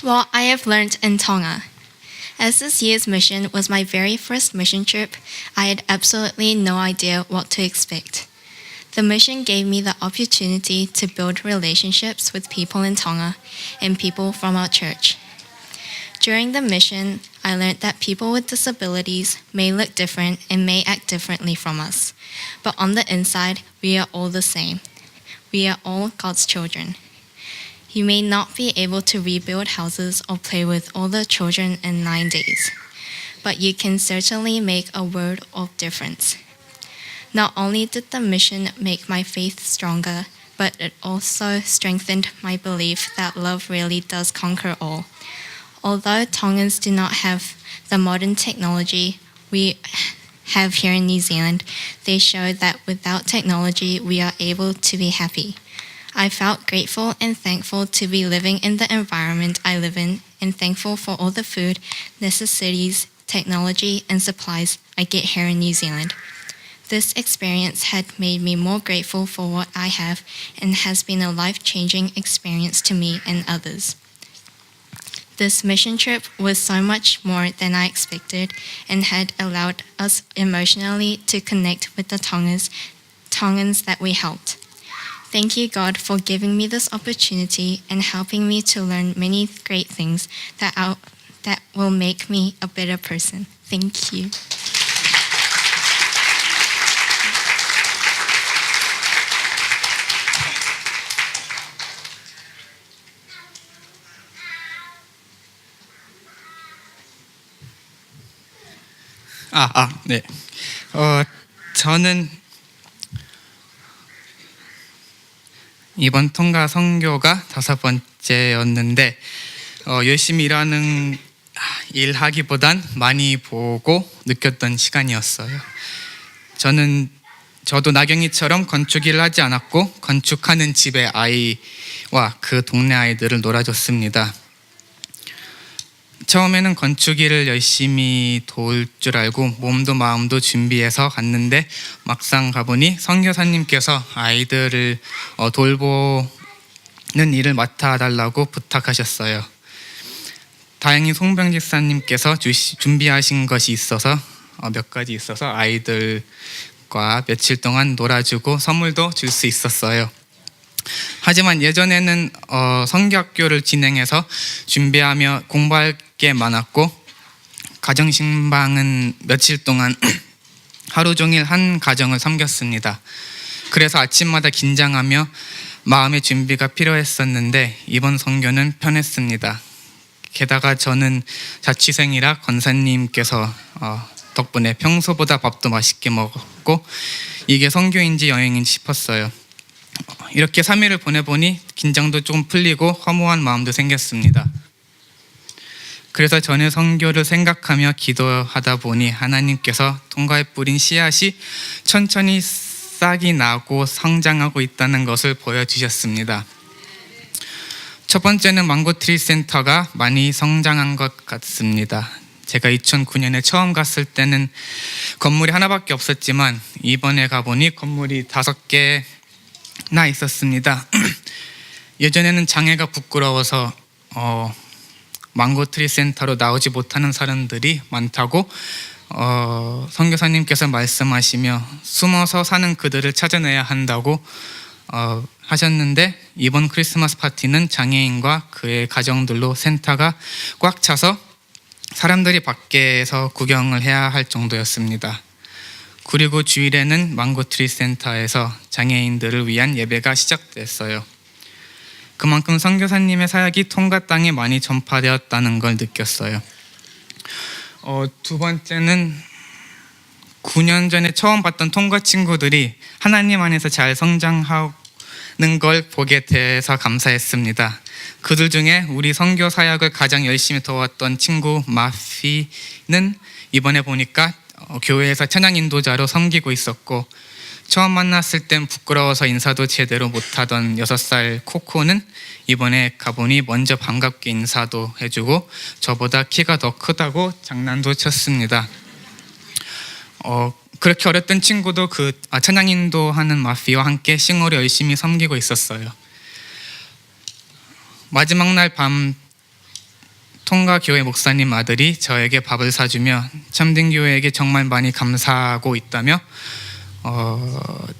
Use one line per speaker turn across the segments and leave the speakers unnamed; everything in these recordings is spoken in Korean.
What I have learned in Tonga. As this year's mission was my very first mission trip, I had absolutely no idea what to expect. The mission gave me the opportunity to build relationships with people in Tonga and people from our church. During the mission, I learned that people with disabilities may look different and may act differently from us, but on the inside, we are all the same. We are all God's children. You may not be able to rebuild houses or play with all the children in 9 days, but you can certainly make a world of difference. Not only did the mission make my faith stronger, but it also strengthened my belief that love really does conquer all. Although Tongans do not have the modern technology we have here in New Zealand, they show that without technology, we are able to be happy. I felt grateful and thankful to be living in the environment I live in, and thankful for all the food, necessities, technology, and supplies I get here in New Zealand. This experience had made me more grateful for what I have and has been a life-changing experience to me and others. This mission trip was so much more than I expected and had allowed us emotionally to connect with the Tongans that we helped. Thank you, God, for giving me this opportunity and helping me to learn many great things that will make me a better person. Thank you.
네. 저는 이번 통가 선교가 5번째였는데 열심히 일하기보단 많이 보고 느꼈던 시간이었어요. 저도 나경이처럼 건축 일을 하지 않았고 건축하는 집의 아이와 그 동네 아이들을 놀아줬습니다. 처음에는 건축 일을 열심히 도울 줄 알고 몸도 마음도 준비해서 갔는데 막상 가보니 선교사님께서 아이들을 돌보는 일을 맡아달라고 부탁하셨어요. 다행히 송병 집사님께서 준비하신 것이 있어서 몇 가지 있어서 아이들과 며칠 동안 놀아주고 선물도 줄 수 있었어요. 하지만 예전에는 선교학교를 진행해서 준비하며 공부할 게 많았고 가정신방은 며칠 동안 하루 종일 한 가정을 섬겼습니다. 그래서 아침마다 긴장하며 마음의 준비가 필요했었는데 이번 선교는 편했습니다. 게다가 저는 자취생이라 권사님께서 덕분에 평소보다 밥도 맛있게 먹었고 이게 선교인지 여행인지 싶었어요. 이렇게 3일을 보내보니 긴장도 조금 풀리고 허무한 마음도 생겼습니다. 그래서 전에 선교를 생각하며 기도하다 보니 하나님께서 통가에 뿌린 씨앗이 천천히 싹이 나고 성장하고 있다는 것을 보여주셨습니다. 첫 번째는 망고트리 센터가 많이 성장한 것 같습니다. 제가 2009년에 처음 갔을 때는 건물이 하나밖에 없었지만 이번에 가보니 건물이 5개나 있었습니다. 예전에는 장애가 부끄러워서 망고트리 센터로 나오지 못하는 사람들이 많다고 선교사님께서 말씀하시며 숨어서 사는 그들을 찾아내야 한다고 하셨는데 이번 크리스마스 파티는 장애인과 그의 가정들로 센터가 꽉 차서 사람들이 밖에서 구경을 해야 할 정도였습니다. 그리고 주일에는 망고트리 센터에서 장애인들을 위한 예배가 시작됐어요. 그만큼 선교사님의 사역이 통가 땅에 많이 전파되었다는 걸 느꼈어요. 두 번째는 9년 전에 처음 봤던 통가 친구들이 하나님 안에서 잘 성장하는 걸 보게 돼서 감사했습니다. 그들 중에 우리 선교 사역을 가장 열심히 도왔던 친구 마피는 이번에 보니까 교회에서 찬양 인도자로 섬기고 있었고 처음 만났을 땐 부끄러워서 인사도 제대로 못하던 6살 코코는 이번에 가보니 먼저 반갑게 인사도 해주고 저보다 키가 더 크다고 장난도 쳤습니다. 그렇게 어렸던 친구도 찬양 인도하는 마피와 함께 싱어로 열심히 섬기고 있었어요. 마지막 날 밤 통가교회 목사님 아들이 저에게 밥을 사주며 참된 교회에게 정말 많이 감사하고 있다며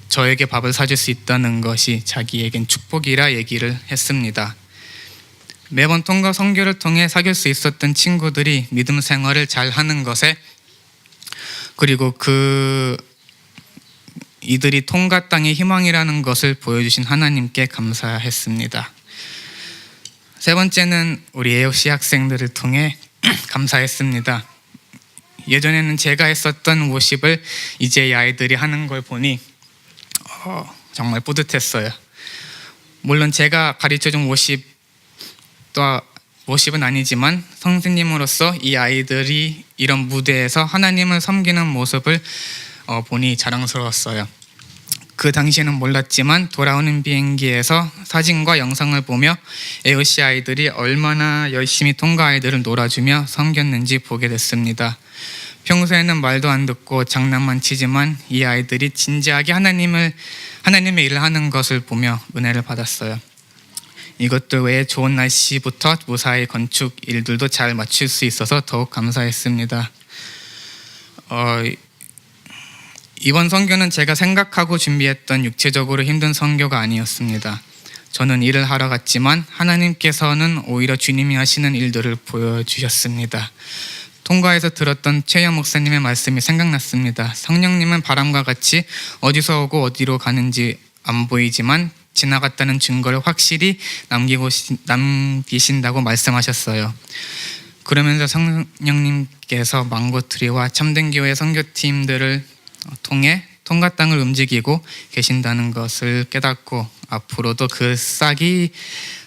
저에게 밥을 사줄 수 있다는 것이 자기에겐 축복이라 얘기를 했습니다. 매번 통가 선교를 통해 사귈 수 있었던 친구들이 믿음 생활을 잘 하는 것에, 그리고 이들이 통가 땅의 희망이라는 것을 보여주신 하나님께 감사했습니다. 세 번째는 우리 AOC 학생들을 통해 감사했습니다. 예전에는 제가 했었던 워십을 이제 이 아이들이 하는 걸 보니 정말 뿌듯했어요. 물론 제가 가르쳐준 워십은 아니지만 선생님으로서 이 아이들이 이런 무대에서 하나님을 섬기는 모습을 보니 자랑스러웠어요. 그 당시에는 몰랐지만 돌아오는 비행기에서 사진과 영상을 보며 AOC 아이들이 얼마나 열심히 통가 아이들을 놀아주며 섬겼는지 보게 됐습니다. 평소에는 말도 안 듣고 장난만 치지만 이 아이들이 진지하게 하나님의 일을 하는 것을 보며 은혜를 받았어요. 이것들 외에 좋은 날씨부터 무사히 건축 일들도 잘 마칠 수 있어서 더욱 감사했습니다. 이번 선교는 제가 생각하고 준비했던 육체적으로 힘든 선교가 아니었습니다. 저는 일을 하러 갔지만 하나님께서는 오히려 주님이 하시는 일들을 보여주셨습니다. 통가에서 들었던 최영 목사님의 말씀이 생각났습니다. 성령님은 바람과 같이 어디서 오고 어디로 가는지 안 보이지만 지나갔다는 증거를 확실히 남기신다고 말씀하셨어요. 그러면서 성령님께서 망고트리와 참된교회 선교팀들을 통해 통가 땅을 움직이고 계신다는 것을 깨닫고 앞으로도 그 싹이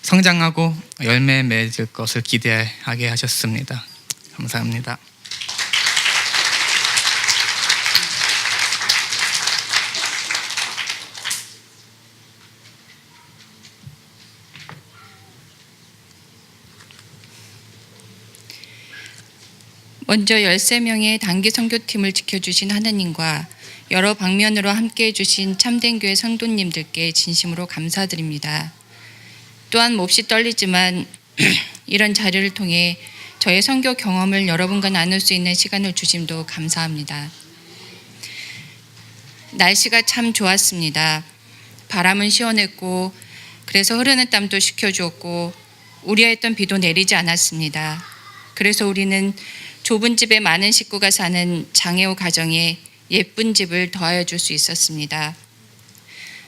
성장하고 열매 맺을 것을 기대하게 하셨습니다. 감사합니다.
먼저 13명의 단기 선교팀을 지켜주신 하나님과 여러 방면으로 함께해 주신 참된교회 성도님들께 진심으로 감사드립니다. 또한 몹시 떨리지만 이런 자리를 통해 저의 선교 경험을 여러분과 나눌 수 있는 시간을 주심도 감사합니다. 날씨가 참 좋았습니다. 바람은 시원했고 그래서 흐르는 땀도 식혀주었고 우려했던 비도 내리지 않았습니다. 그래서 우리는 좁은 집에 많은 식구가 사는 장애우 가정에 예쁜 집을 더하여 줄 수 있었습니다.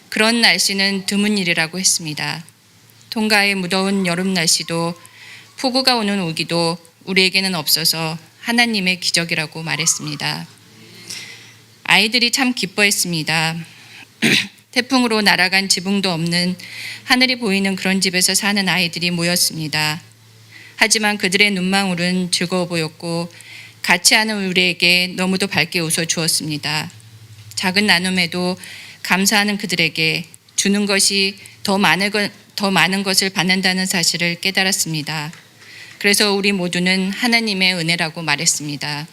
그런 날씨는 드문 일이라고 했습니다. 통가의 무더운 여름 날씨도 폭우가 오는 우기도 우리에게는 없어서 하나님의 기적이라고 말했습니다. 아이들이 참 기뻐했습니다. 태풍으로 날아간 지붕도 없는 하늘이 보이는 그런 집에서 사는 아이들이 모였습니다. 하지만 그들의 눈망울은 즐거워 보였고 같이 하는 우리에게 너무도 밝게 웃어주었습니다. 작은 나눔에도 감사하는 그들에게 주는 것이 더 많은 것을 받는다는 사실을 깨달았습니다. 그래서 우리 모두는 하나님의 은혜라고 말했습니다.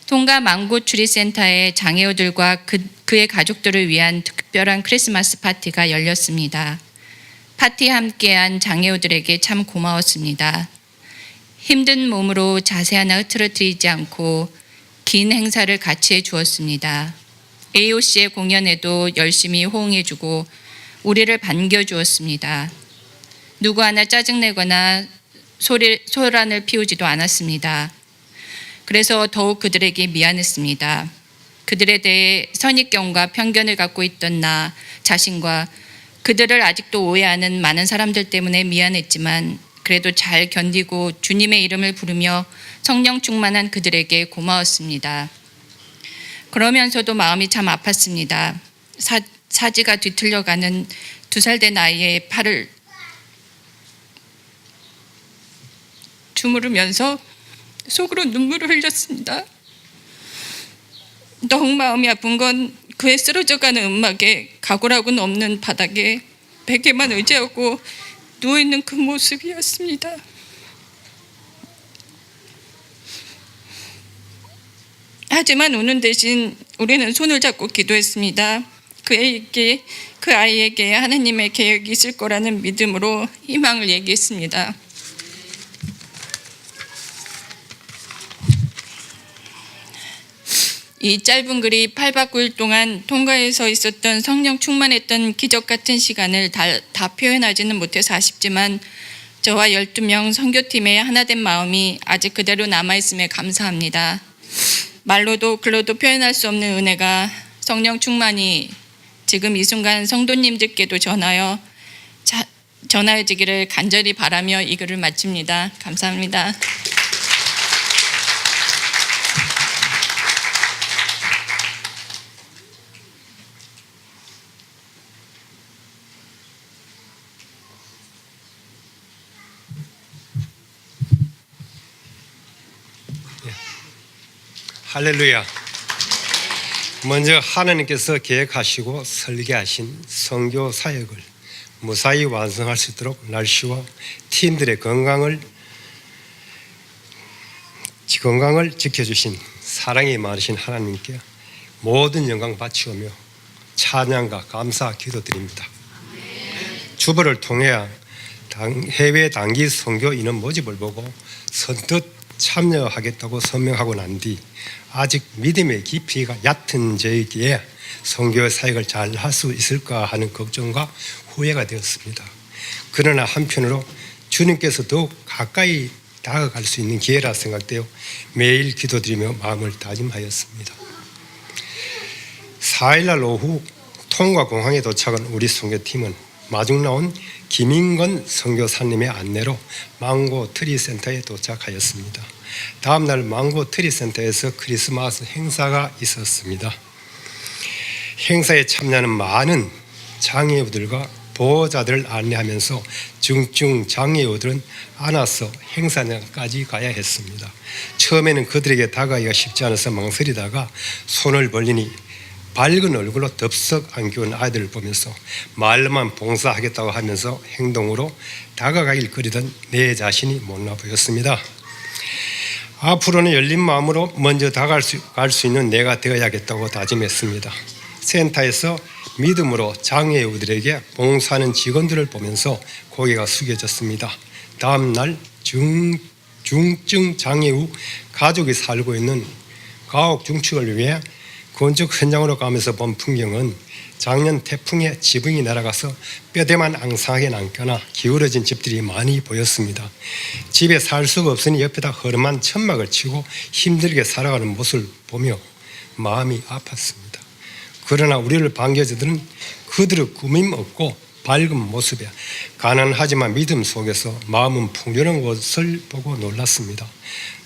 통가 망고트리센터의 장애우들과 그의 가족들을 위한 특별한 크리스마스 파티가 열렸습니다. 파티에 함께한 장애우들에게 참 고마웠습니다. 힘든 몸으로 자세 하나 흐트러뜨리지 않고 긴 행사를 같이 해주었습니다. AOC의 공연에도 열심히 호응해주고 우리를 반겨주었습니다. 누구 하나 짜증내거나 소란을 피우지도 않았습니다. 그래서 더욱 그들에게 미안했습니다. 그들에 대해 선입견과 편견을 갖고 있던 나 자신과 그들을 아직도 오해하는 많은 사람들 때문에 미안했지만 그래도 잘 견디고 주님의 이름을 부르며 성령 충만한 그들에게 고마웠습니다. 그러면서도 마음이 참 아팠습니다. 사지가 뒤틀려가는 2살 된 아이의 팔을 주무르면서 속으로 눈물을 흘렸습니다. 더욱 마음이 아픈 건 그의 쓰러져가는 음막에 가구라고는 없는 바닥에 베개만 의지하고 누워있는 그 모습이었습니다. 하지만 우는 대신 우리는 손을 잡고 기도했습니다. 그에게 그 아이에게 하나님의 계획이 있을 거라는 믿음으로 희망을 얘기했습니다. 이 짧은 글이 8박 9일 동안 통가에서 있었던 성령 충만했던 기적 같은 시간을 다 표현하지는 못해서 아쉽지만 저와 12명 선교팀의 하나된 마음이 아직 그대로 남아있음에 감사합니다. 말로도 글로도 표현할 수 없는 은혜가 성령 충만이 지금 이 순간 성도님들께도 전하여지기를 간절히 바라며 이 글을 마칩니다. 감사합니다.
할렐루야. 먼저 하나님께서 계획하시고 설계하신 선교 사역을 무사히 완성할 수 있도록 날씨와 팀들의 건강을 지켜주신 사랑이 많으신 하나님께 모든 영광 바치오며 찬양과 감사 기도드립니다. 주보를 통해 해외 단기 선교 인원 모집을 보고 선뜻 참여하겠다고 서명하고 난 뒤 아직 믿음의 깊이가 얕은 저에게 선교 사역을 잘 할 수 있을까 하는 걱정과 후회가 되었습니다. 그러나 한편으로 주님께서 더욱 가까이 다가갈 수 있는 기회라 생각되어 매일 기도드리며 마음을 다짐하였습니다. 4일날 오후 통과공항에 도착한 우리 선교팀은 마중 나온 김인건 선교사님의 안내로 망고 트리 센터에 도착하였습니다. 다음 날 망고 트리 센터에서 크리스마스 행사가 있었습니다. 행사에 참여하는 많은 장애우들과 보호자들을 안내하면서 중증 장애우들은 안아서 행사장까지 가야 했습니다. 처음에는 그들에게 다가가기가 쉽지 않아서 망설이다가 손을 벌리니 밝은 얼굴로 덥석 안겨온 아이들을 보면서 말로만 봉사하겠다고 하면서 행동으로 다가가길 거리던 내 자신이 못나 보였습니다. 앞으로는 열린 마음으로 먼저 다가갈 수 있는 내가 되어야겠다고 다짐했습니다. 센터에서 믿음으로 장애우들에게 봉사하는 직원들을 보면서 고개가 숙여졌습니다. 다음 날 중증 장애우 가족이 살고 있는 가옥 중축을 위해 건축 현장으로 가면서 본 풍경은 작년 태풍에 지붕이 날아가서 뼈대만 앙상하게 남거나 기울어진 집들이 많이 보였습니다. 집에 살 수가 없으니 옆에다 허름한 천막을 치고 힘들게 살아가는 모습을 보며 마음이 아팠습니다. 그러나 우리를 반겨주들은 그들의 꾸밈 없고 밝은 모습에 가난하지만 믿음 속에서 마음은 풍요로운 것을 보고 놀랐습니다.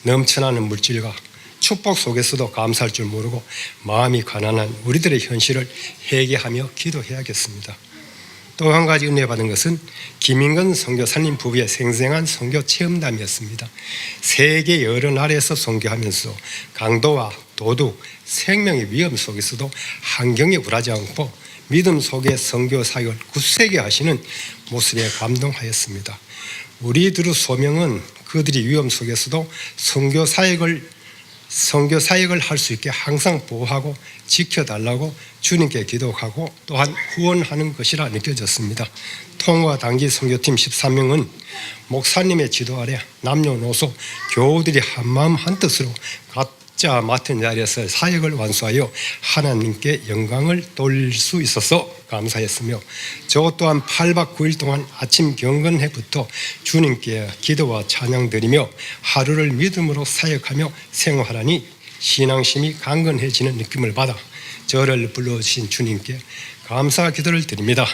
넘쳐나는 물질과 축복 속에서도 감사할 줄 모르고 마음이 가난한 우리들의 현실을 회개하며 기도해야겠습니다. 또 한 가지 은혜 받은 것은 김인건 선교사님 부부의 생생한 선교 체험담이었습니다. 세계 여러 나라에서 선교하면서 강도와 도둑, 생명의 위험 속에서도 환경에 굴하지 않고 믿음 속에 선교 사역을 굳세게 하시는 모습에 감동하였습니다. 우리들의 소명은 그들이 위험 속에서도 선교 사역을 할 수 있게 항상 보호하고 지켜달라고 주님께 기도하고 또한 후원하는 것이라 느껴졌습니다. 통과 단기 선교팀 13명은 목사님의 지도 아래 남녀노소 교우들이 한마음 한뜻으로 각자 맡은 자리에서 사역을 완수하여 하나님께 영광을 돌릴 수 있어서 감사했으며 저 또한 8박 9일 동안 아침 경건회부터 주님께 기도와 찬양드리며 하루를 믿음으로 사역하며 생활하니 신앙심이 강건해지는 느낌을 받아 저를 불러주신 주님께 감사 기도를 드립니다.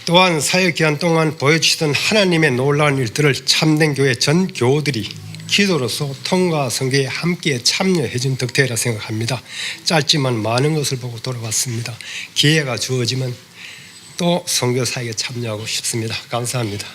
또한 사역 기간 동안 보여주시던 하나님의 놀라운 일들을 참된 교회 전 교우들이 기도로서 통과 선교에 함께 참여해준 덕택이라 생각합니다. 짧지만 많은 것을 보고 돌아왔습니다. 기회가 주어지면 또 선교 사역에 참여하고 싶습니다. 감사합니다.